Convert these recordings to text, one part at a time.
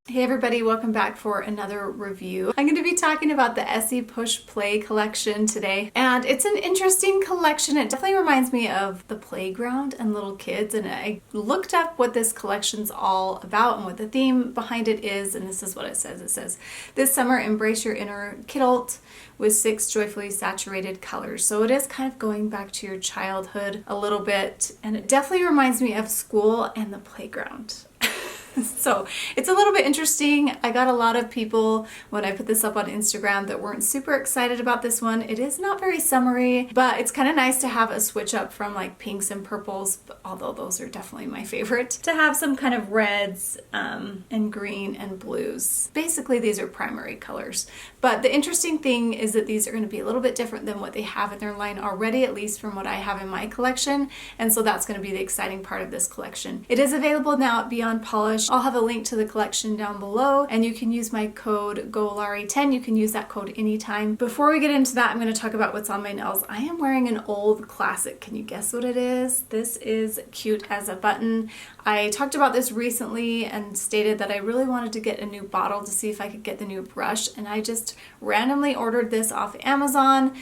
Hey everybody, welcome back for another review. I'm going to be talking about the Essie Push Play collection today, and it's an interesting collection. It definitely reminds me of the playground and little kids, and I looked up what this collection's all about and what the theme behind it is, and this is what it says. It says, "This summer, embrace your inner kidult with 6 joyfully saturated colors." So it is kind of going back to your childhood a little bit, and it definitely reminds me of school and the playground. So it's a little bit interesting. I got a lot of people when I put this up on Instagram that weren't super excited about this one. It is not very summery, but it's kind of nice to have a switch up from like pinks and purples, although those are definitely my favorite, to have some kind of reds and green and blues. Basically, these are primary colors. But the interesting thing is that these are going to be a little bit different than what they have in their line already, at least from what I have in my collection. And so that's going to be the exciting part of this collection. It is available now at Beyond Polish. I'll have a link to the collection down below, and you can use my code GWP10. You can use that code anytime. Before we get into that, I'm going to talk about what's on my nails. I am wearing an old classic. Can you guess what it is? This is Cute as a Button. I talked about this recently and stated that I really wanted to get a new bottle to see if I could get the new brush, and I just randomly ordered this off Amazon.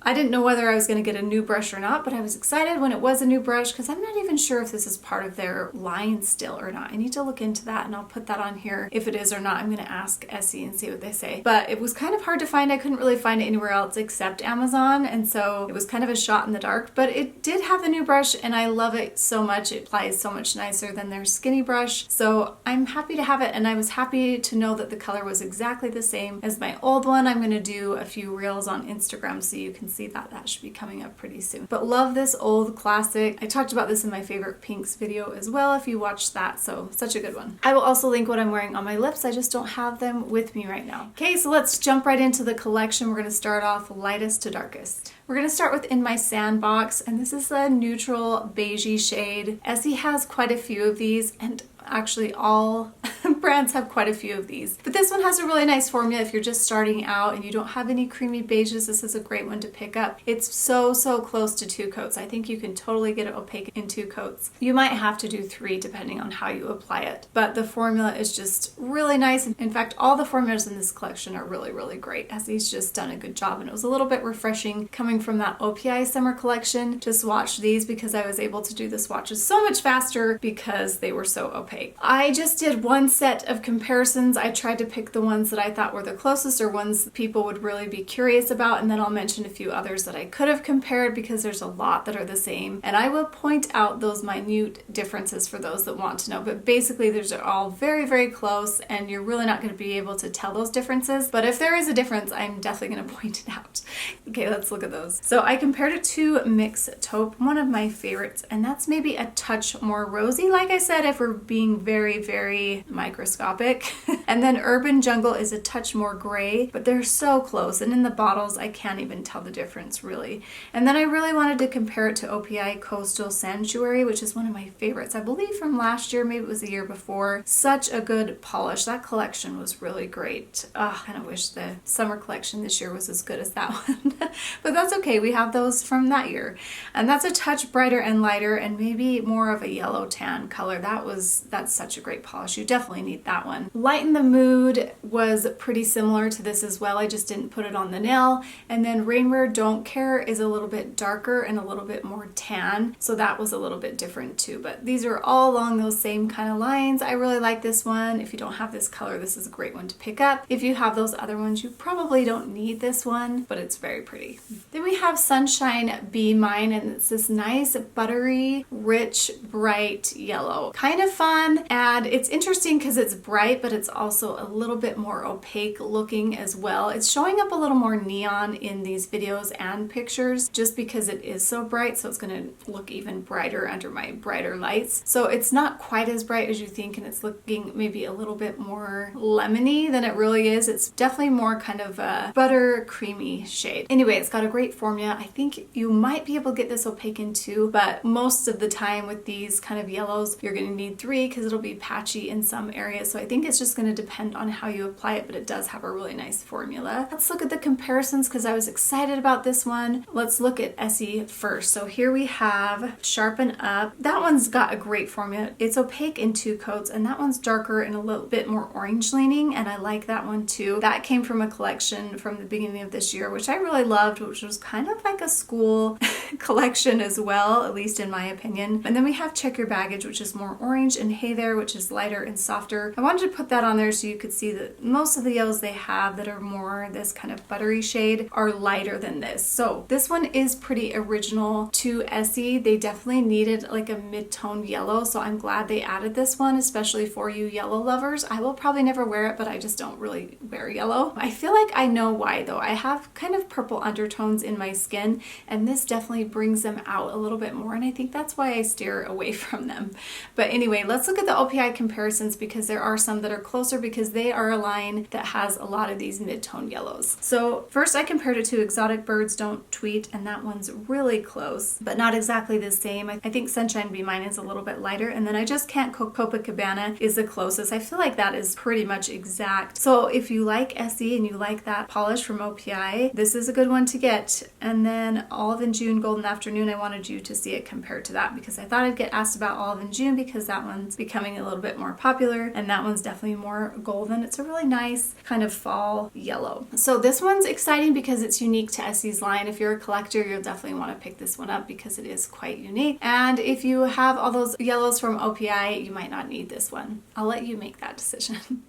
I didn't know whether I was going to get a new brush or not, but I was excited when it was a new brush because I'm not even sure if this is part of their line still or not. I need to look into that, and I'll put that on here if it is or not. I'm going to ask Essie and see what they say. But it was kind of hard to find. I couldn't really find it anywhere else except Amazon, and so it was kind of a shot in the dark. But it did have the new brush, and I love it so much. It applies so much nicer than their skinny brush. So I'm happy to have it, and I was happy to know that the color was exactly the same as my old one. I'm going to do a few reels on Instagram so you can see that should be coming up pretty soon. But love this old classic. I talked about this in my favorite pinks video as well if you watched that, so such a good one. I will also link what I'm wearing on my lips. I just don't have them with me right now. Okay, so let's jump right into the collection. We're going to start off lightest to darkest. We're going to start with In My Sandbox, and this is a neutral beigey shade. Essie has quite a few of these, and actually all brands have quite a few of these. But this one has a really nice formula if you're just starting out and you don't have any creamy beiges. This is a great one to pick up. It's so close to 2 coats. I think you can totally get it opaque in 2 coats. You might have to do 3 depending on how you apply it. But the formula is just really nice. In fact, all the formulas in this collection are really great. Essie's just done a good job, and it was a little bit refreshing coming from that OPI summer collection to swatch these because I was able to do the swatches so much faster because they were so opaque. I just did one set of comparisons. I tried to pick the ones that I thought were the closest or ones people would really be curious about, and then I'll mention a few others that I could have compared because there's a lot that are the same, and I will point out those minute differences for those that want to know. But basically these are all very close, and you're really not going to be able to tell those differences, but if there is a difference, I'm definitely going to point it out. Okay, let's look at those. So I compared it to Mix Taupe, one of my favorites, and that's maybe a touch more rosy, like I said, if we're being very microscopic. And then Urban Jungle is a touch more gray, but they're so close, and in the bottles I can't even tell the difference really. And then I really wanted to compare it to OPI Coastal Sanctuary, which is one of my favorites. I believe from last year, maybe it was the year before. Such a good polish. That collection was really great. I kind of wish the summer collection this year was as good as that one. But that's okay, we have those from that year. And that's a touch brighter and lighter, and maybe more of a yellow tan color. That's such a great polish. You definitely need that one. Lighten the Mood was pretty similar to this as well. I just didn't put it on the nail. And then Rainwear Don't Care is a little bit darker and a little bit more tan. So that was a little bit different too. But these are all along those same kind of lines. I really like this one. If you don't have this color, this is a great one to pick up. If you have those other ones, you probably don't need this one, but it's very pretty. Then we have Sunshine Be Mine, and it's this nice buttery, rich, bright yellow. Kind of fun, and it's interesting because it's bright, but it's also a little bit more opaque looking as well. It's showing up a little more neon in these videos and pictures just because it is so bright, so it's going to look even brighter under my brighter lights. So it's not quite as bright as you think, and it's looking maybe a little bit more lemony than it really is. It's definitely more kind of a butter creamy shade. Anyway, it's got a great formula. I think you might be able to get this opaque in 2, but most of the time with these kind of yellows, you're going to need 3 because it'll be patchy in some areas areas. So I think it's just going to depend on how you apply it, but it does have a really nice formula. Let's look at the comparisons because I was excited about this one. Let's look at Essie first. So here we have Sharpen Up. That one's got a great formula. It's opaque in 2 coats, and that one's darker and a little bit more orange leaning, and I like that one too. That came from a collection from the beginning of this year, which I really loved, which was kind of like a school collection as well, at least in my opinion. And then we have Check Your Baggage, which is more orange, and Hey There, which is lighter and softer. I wanted to put that on there so you could see that most of the yellows they have that are more this kind of buttery shade are lighter than this. So this one is pretty original to Essie. They definitely needed like a mid-tone yellow, so I'm glad they added this one, especially for you yellow lovers. I will probably never wear it, but I just don't really wear yellow. I feel like I know why though. I have kind of purple undertones in my skin, and this definitely brings them out a little bit more, and I think that's why I steer away from them. But anyway, let's look at the OPI comparisons because there are some that are closer because they are a line that has a lot of these mid-tone yellows. So first I compared it to Exotic Birds Don't Tweet, and that one's really close, but not exactly the same. I think Sunshine Be Mine is a little bit lighter, and then I Just Can't Copacabana is the closest. I feel like that is pretty much exact. So if you like Essie and you like that polish from OPI, this is a good one to get. And then Olive in June Golden Afternoon, I wanted you to see it compared to that because I thought I'd get asked about Olive in June because that one's becoming a little bit more popular, and that one's definitely more golden. It's a really nice kind of fall yellow. So this one's exciting because it's unique to Essie's line. If you're a collector, you'll definitely want to pick this one up because it is quite unique. And if you have all those yellows from OPI, you might not need this one. I'll let you make that decision.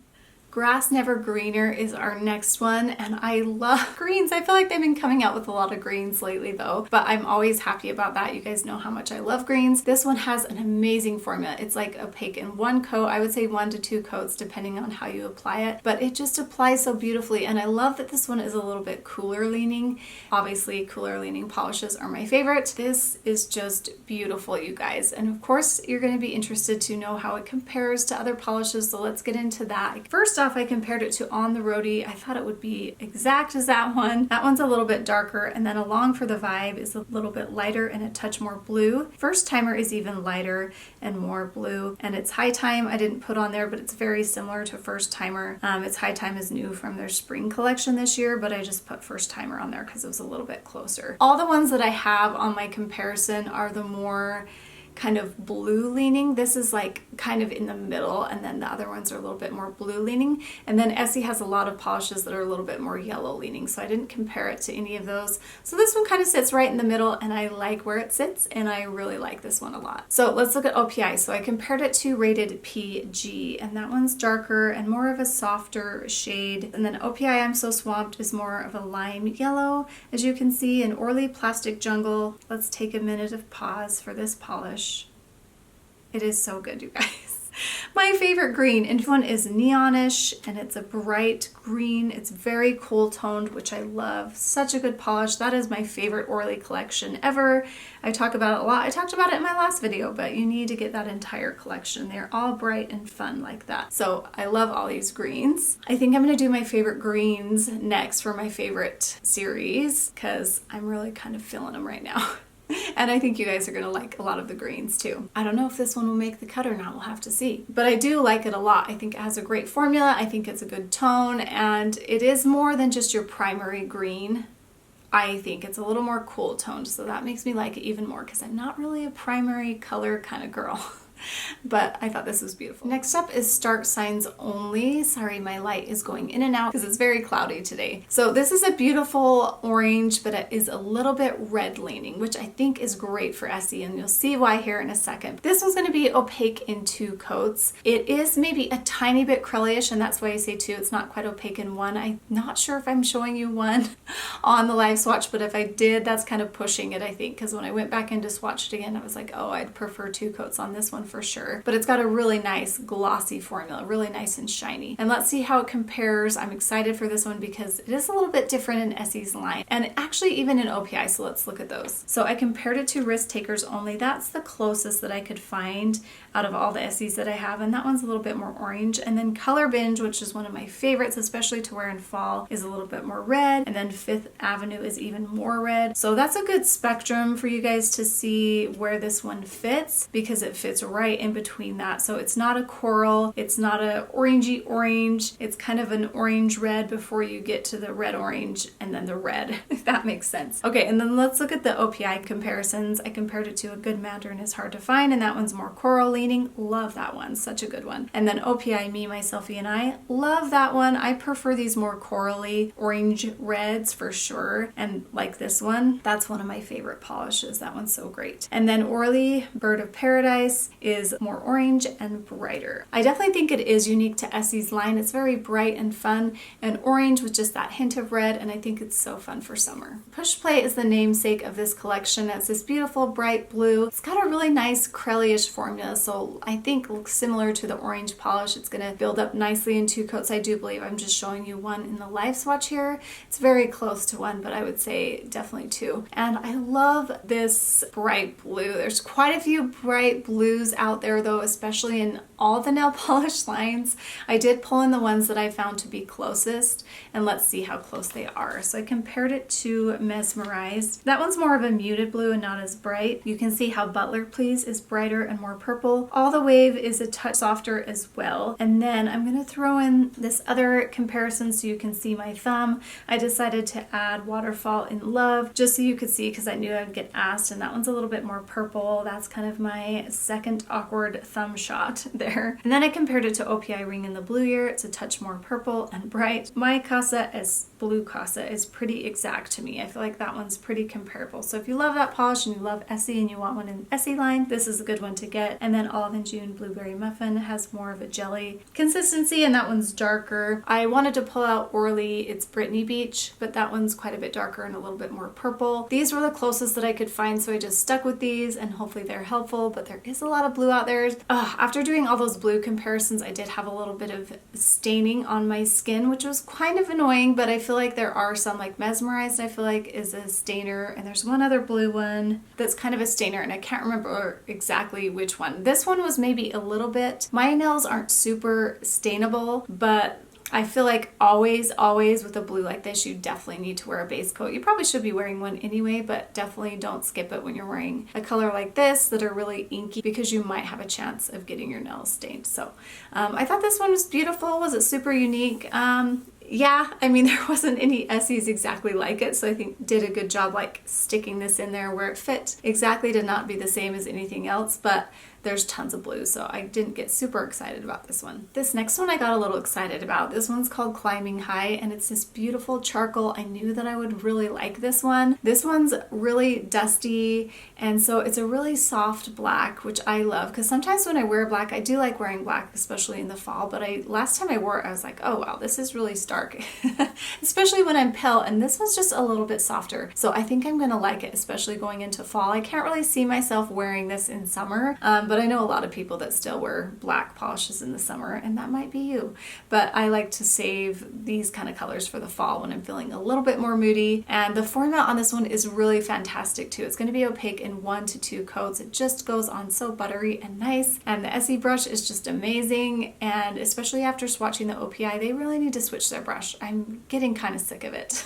Grass Never Greener is our next one, and I love greens. I feel like they've been coming out with a lot of greens lately though, but I'm always happy about that. You guys know how much I love greens. This one has an amazing formula. It's like opaque in 1 coat. I would say 1 to 2 coats depending on how you apply it, but it just applies so beautifully, and I love that this one is a little bit cooler leaning. Obviously, cooler leaning polishes are my favorite. This is just beautiful, you guys, and of course you're going to be interested to know how it compares to other polishes, so let's get into that. First off, I compared it to On the Roadie. I thought it would be exact as that one. That one's a little bit darker, and then Along for the Vibe is a little bit lighter and a touch more blue. First Timer is even lighter and more blue, and its High Time I didn't put on there, but it's very similar to First Timer. Its High Time is new from their spring collection this year, but I just put First Timer on there because it was a little bit closer. All the ones that I have on my comparison are the more kind of blue leaning. This is like kind of in the middle, and then the other ones are a little bit more blue leaning. And then Essie has a lot of polishes that are a little bit more yellow leaning, so I didn't compare it to any of those. So this one kind of sits right in the middle, and I like where it sits, and I really like this one a lot. So let's look at OPI. So I compared it to Rated PG, and that one's darker and more of a softer shade. And then OPI I'm So Swamped is more of a lime yellow, as you can see. And ORLY Plastic Jungle, let's take a minute of pause for this polish. It is so good, you guys. My favorite green, and this one is neonish, and it's a bright green. It's very cool toned, which I love. Such a good polish. That is my favorite ORLY collection ever. I talk about it a lot. I talked about it in my last video, but you need to get that entire collection. They're all bright and fun like that. So I love all these greens. I think I'm going to do my favorite greens next for my favorite series because I'm really kind of feeling them right now. And I think you guys are going to like a lot of the greens too. I don't know if this one will make the cut or not. We'll have to see. But I do like it a lot. I think it has a great formula. I think it's a good tone, and it is more than just your primary green. I think it's a little more cool toned, so that makes me like it even more because I'm not really a primary color kind of girl. But I thought this was beautiful. Next up is Start Signs Only. Sorry, my light is going in and out because it's very cloudy today. So this is a beautiful orange, but it is a little bit red leaning, which I think is great for Essie, and you'll see why here in a second. This one's going to be opaque in 2 coats. It is maybe a tiny bit crelly-ish, and that's why I say 2. It's not quite opaque in 1. I'm not sure if I'm showing you 1 on the live swatch, but if I did, that's kind of pushing it, I think, because when I went back in to swatch it again, I was like, oh, I'd prefer 2 coats on this one for sure. But it's got a really nice glossy formula, really nice and shiny. And let's see how it compares. I'm excited for this one because it is a little bit different in Essie's line, and actually even in OPI, so let's look at those. So I compared it to Risk Takers Only. That's the closest that I could find out of all the Essies that I have, and that one's a little bit more orange. And then Color Binge, which is one of my favorites, especially to wear in fall, is a little bit more red, and then Fifth Avenue is even more red. So that's a good spectrum for you guys to see where this one fits, because it fits right right in between that. So it's not a coral, it's not a orangey orange, it's kind of an orange red before you get to the red orange and then the red, if that makes sense. Okay, and then let's look at the OPI comparisons. I compared it to A Good Mandarin Is Hard to Find, and that one's more coral leaning. Love that one, such a good one. And then OPI Me, My Selfie and I, love that one. I prefer these more corally orange reds for sure. And like this one, that's one of my favorite polishes. That one's so great. And then ORLY Bird of Paradise is more orange and brighter. I definitely think it is unique to Essie's line. It's very bright and fun and orange with just that hint of red, and I think it's so fun for summer. Push Play is the namesake of this collection. It's this beautiful bright blue. It's got a really nice crelly-ish formula, so I think looks similar to the orange polish. It's going to build up nicely in 2 coats. I do believe I'm just showing you one in the live swatch here. It's very close to 1, but I would say definitely 2. And I love this bright blue. There's quite a few bright blues out there though, especially in all the nail polish lines. I did pull in the ones that I found to be closest, and let's see how close they are. So I compared it to Mesmerized. That one's more of a muted blue and not as bright. You can see how Butler Please is brighter and more purple. All the Wave is a touch softer as well. And then I'm going to throw in this other comparison so you can see my thumb. I decided to add Waterfall in Love just so you could see, because I knew I'd get asked, and that one's a little bit more purple. That's kind of my second awkward thumb shot there. And then I compared it to OPI Ring in the Blue Year. It's a touch more purple and bright. My Casa as Blue Casa is pretty exact to me. I feel like that one's pretty comparable. So if you love that polish and you love Essie and you want one in Essie line, this is a good one to get. And then Olive and June Blueberry Muffin has more of a jelly consistency, and that one's darker. I wanted to pull out ORLY, it's Brittany Beach, but that one's quite a bit darker and a little bit more purple. These were the closest that I could find, so I just stuck with these, and hopefully they're helpful, but there is a lot of blue out there. After doing all those blue comparisons, I did have a little bit of staining on my skin, which was kind of annoying, but I feel like there are some, like Mesmerized, I feel like is a stainer, and there's one other blue one that's kind of a stainer, and I can't remember exactly which one. This one was maybe a little bit. My nails aren't super stainable, but I feel like always with a blue like this, you definitely need to wear a base coat. You probably should be wearing one anyway, but definitely don't skip it when you're wearing a color like this that are really inky, because you might have a chance of getting your nails stained. So I thought this one was beautiful. Was it super unique? Yeah, I mean, there wasn't any Essies exactly like it, so I think did a good job like sticking this in there where it fit exactly to not be the same as anything else, but there's tons of blue, so I didn't get super excited about this one. This next one I got a little excited about. This one's called Climbing High, and it's this beautiful charcoal. I knew that I would really like this one. This one's really dusty, and so it's a really soft black, which I love, because sometimes when I wear black, I do like wearing black, especially in the fall, but last time I wore it, I was like, oh wow, this is really stark, especially when I'm pale, and this one's just a little bit softer. So I think I'm gonna like it, especially going into fall. I can't really see myself wearing this in summer, but I know a lot of people that still wear black polishes in the summer, and that might be you. But I like to save these kind of colors for the fall when I'm feeling a little bit more moody. And the formula on this one is really fantastic too. It's going to be opaque in 1 to 2 coats. It just goes on so buttery and nice. And the Essie brush is just amazing. And especially after swatching the OPI, they really need to switch their brush. I'm getting kind of sick of it.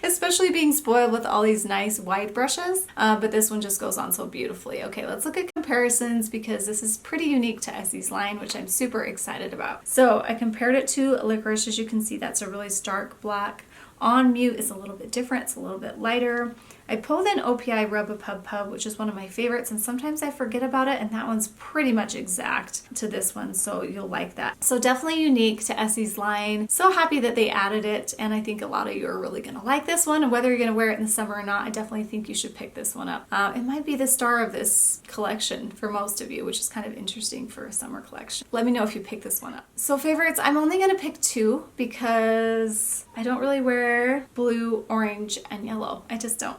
Especially being spoiled with all these nice wide brushes. But this one just goes on so beautifully. Okay, let's look at comparisons, because this is pretty unique to Essie's line, which I'm super excited about. So I compared it to Licorice. As you can see, that's a really stark black. On Mute is a little bit different. It's a little bit lighter. I pulled in OPI Rub-A-Pub-Pub, which is one of my favorites, and sometimes I forget about it, and that one's pretty much exact to this one, so you'll like that. So definitely unique to Essie's line. So happy that they added it, and I think a lot of you are really going to like this one, and whether you're going to wear it in the summer or not, I definitely think you should pick this one up. It might be the star of this collection for most of you, which is kind of interesting for a summer collection. Let me know if you pick this one up. So favorites, I'm only going to pick 2 because I don't really wear blue, orange, and yellow. I just don't.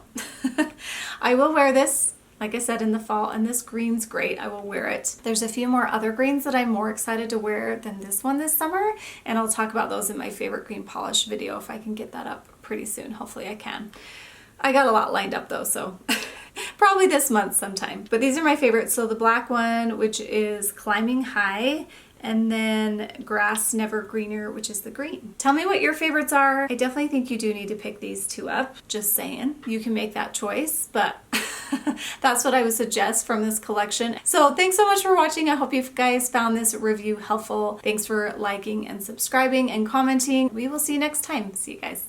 I will wear this, like I said, in the fall, and this green's great. I will wear it. There's a few more other greens that I'm more excited to wear than this one this summer, and I'll talk about those in my favorite green polish video if I can get that up pretty soon. Hopefully I can. I got a lot lined up though, so probably this month sometime. But these are my favorites. So the black one, which is Climbing High, and then Grass Never Greener, which is the green. Tell me what your favorites are. I definitely think you do need to pick these two up. Just saying. You can make that choice, but that's what I would suggest from this collection. So thanks so much for watching. I hope you guys found this review helpful. Thanks for liking and subscribing and commenting. We will see you next time. See you guys.